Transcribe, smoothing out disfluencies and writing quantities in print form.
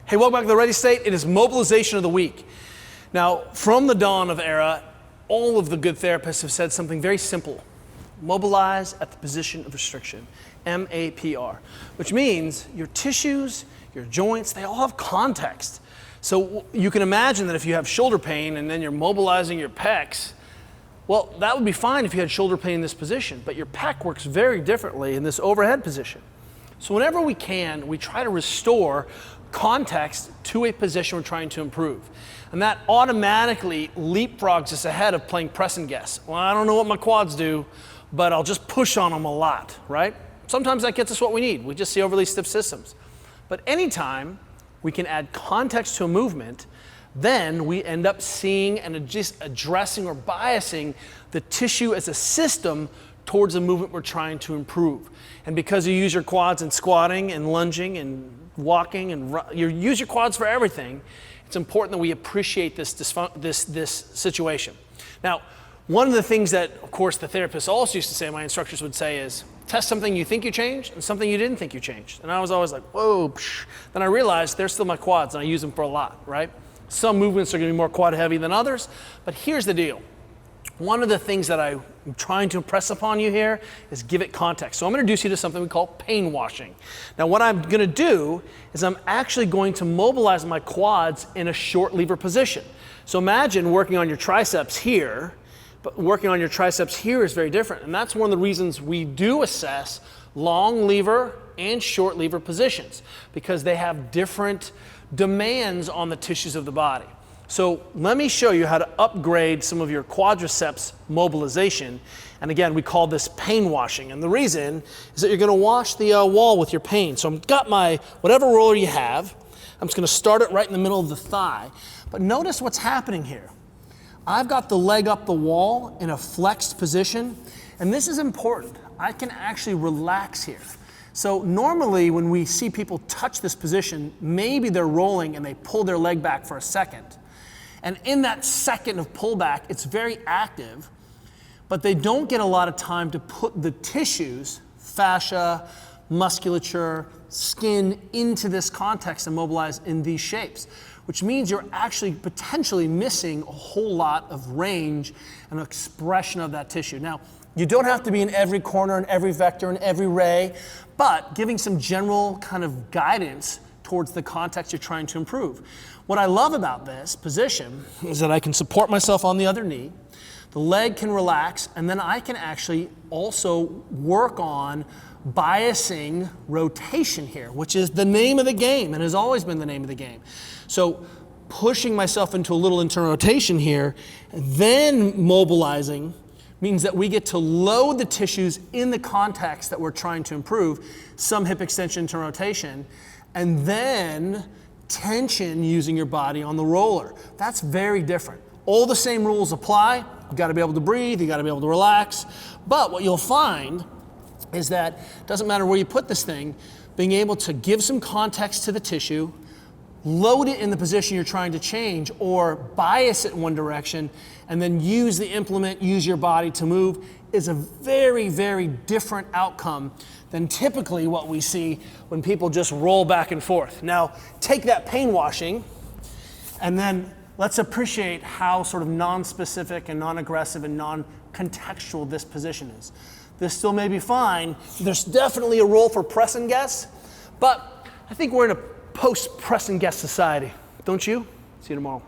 Hey, welcome back to the Ready State. It is mobilization of the week. Now, from the dawn of era, all of the good therapists have said something very simple. Mobilize at the position of restriction, MAPR, which means your tissues, your joints, they all have context. So you can imagine that if you have shoulder pain and then you're mobilizing your pecs, well, that would be fine if you had shoulder pain in this position, but your pec works very differently in this overhead position. So whenever we can, we try to restore context to a position we're trying to improve. And that automatically leapfrogs us ahead of playing press and guess. Well, I don't know what my quads do, but I'll just push on them a lot, right? Sometimes that gets us what we need. We just see overly stiff systems. But anytime we can add context to a movement, then we end up seeing and just addressing or biasing the tissue as a system towards a movement we're trying to improve. And because you use your quads in squatting and lunging and walking and you use your quads for everything, it's important that we appreciate this situation. Now, one of the things that, of course, the therapists also used to say, my instructors would say is, test something you think you changed and something you didn't think you changed. And I was always like, whoa, psh. Then I realized they're still my quads and I use them for a lot, right? Some movements are gonna be more quad heavy than others, but here's the deal. One of the things that I'm trying to impress upon you here is give it context. So I'm going to introduce you to something we call pain washing. Now what I'm going to do is I'm actually going to mobilize my quads in a short lever position. So imagine working on your triceps here, but working on your triceps here is very different. And that's one of the reasons we do assess long lever and short lever positions, because they have different demands on the tissues of the body. So let me show you how to upgrade some of your quadriceps mobilization. And again, we call this pain washing. And the reason is that you're going to wash the wall with your pain. So I've got my whatever roller you have. I'm just going to start it right in the middle of the thigh. But notice what's happening here. I've got the leg up the wall in a flexed position. And this is important. I can actually relax here. So normally when we see people touch this position, maybe they're rolling and they pull their leg back for a second. And in that second of pullback, it's very active, but they don't get a lot of time to put the tissues, fascia, musculature, skin, into this context and mobilize in these shapes, which means you're actually potentially missing a whole lot of range and expression of that tissue. Now, you don't have to be in every corner and every vector and every ray, but giving some general kind of guidance towards the context you're trying to improve. What I love about this position is that I can support myself on the other knee, the leg can relax, and then I can actually also work on biasing rotation here, which is the name of the game and has always been the name of the game. So pushing myself into a little internal rotation here, then mobilizing, means that we get to load the tissues in the context that we're trying to improve, some hip extension to rotation, and then tension using your body on the roller. That's very different. All the same rules apply. You gotta be able to breathe, you gotta be able to relax. But what you'll find is that it doesn't matter where you put this thing, being able to give some context to the tissue, load it in the position you're trying to change, or bias it in one direction, and then use the implement, use your body to move, is a very, very different outcome than typically what we see when people just roll back and forth. Now, take that pain washing, and then let's appreciate how sort of non-specific and non-aggressive and non-contextual this position is. This still may be fine. There's definitely a role for press and guess, but I think we're in a post-press and guess society. Don't you? See you tomorrow.